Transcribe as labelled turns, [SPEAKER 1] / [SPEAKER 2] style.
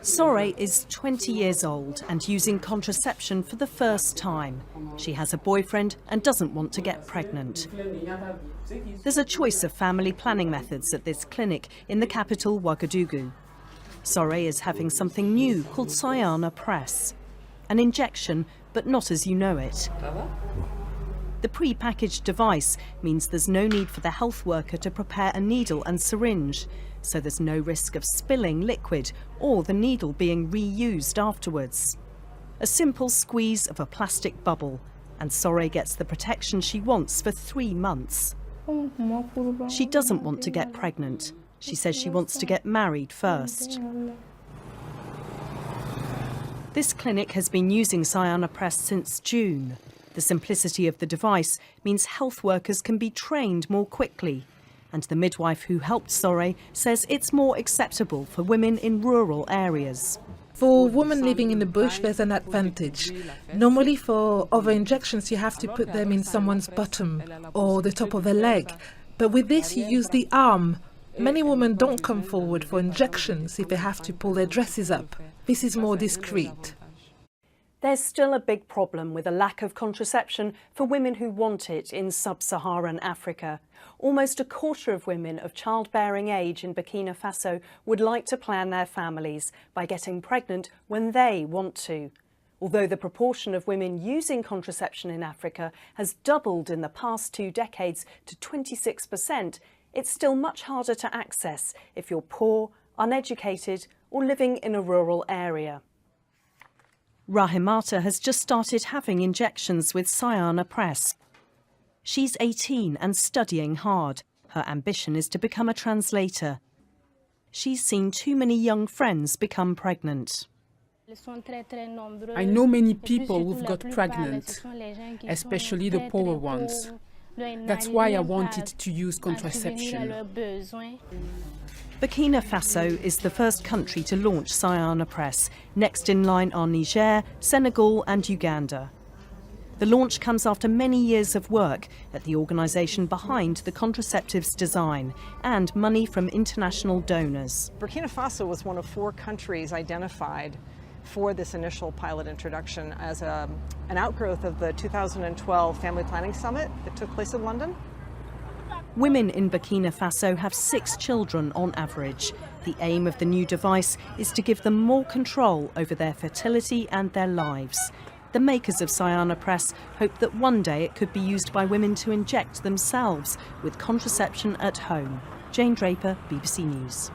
[SPEAKER 1] Sore is 20 years old and using contraception for the first time. She has a boyfriend and doesn't want to get pregnant. There's a choice of family planning methods at this clinic in the capital, Ouagadougou. Sore is having something new called Sayana Press. An injection, but not as you know it. The pre-packaged device means there's no need for the health worker to prepare a needle and syringe, so there's no risk of spilling liquid or the needle being reused afterwards. A simple squeeze of a plastic bubble, and Sore gets the protection she wants for 3 months. She doesn't want to get pregnant. She says she wants to get married first. This clinic has been using Sayana Press since June. The simplicity of the device means health workers can be trained more quickly. And the midwife who helped Sore says it's more acceptable for women in rural areas.
[SPEAKER 2] For women living in the bush, there's an advantage. Normally for other injections, you have to put them in someone's bottom or the top of their leg. But with this, you use the arm. Many women don't come forward for injections if they have to pull their dresses up. This is more discreet.
[SPEAKER 1] There's still a big problem with a lack of contraception for women who want it in sub-Saharan Africa. Almost a quarter of women of childbearing age in Burkina Faso would like to plan their families by getting pregnant when they want to. Although the proportion of women using contraception in Africa has doubled in the past 2 decades to 26%, it's still much harder to access if you're poor, uneducated or living in a rural area. Rahimata has just started having injections with Sayana Press. She's 18 and studying hard. Her ambition is to become a translator. She's seen too many young friends become pregnant.
[SPEAKER 3] I know many people who've got pregnant, especially the poorer ones. That's why I wanted to use contraception.
[SPEAKER 1] Burkina Faso is the first country to launch Sayana Press. Next in line are Niger, Senegal and Uganda. The launch comes after many years of work at the organisation behind the contraceptive's design and money from international donors.
[SPEAKER 4] Burkina Faso was one of 4 countries identified for this initial pilot introduction as an outgrowth of the 2012 Family Planning Summit that took place in London.
[SPEAKER 1] Women in Burkina Faso have 6 children on average. The aim of the new device is to give them more control over their fertility and their lives. The makers of Sayana Press hope that one day it could be used by women to inject themselves with contraception at home. Jane Draper, BBC News.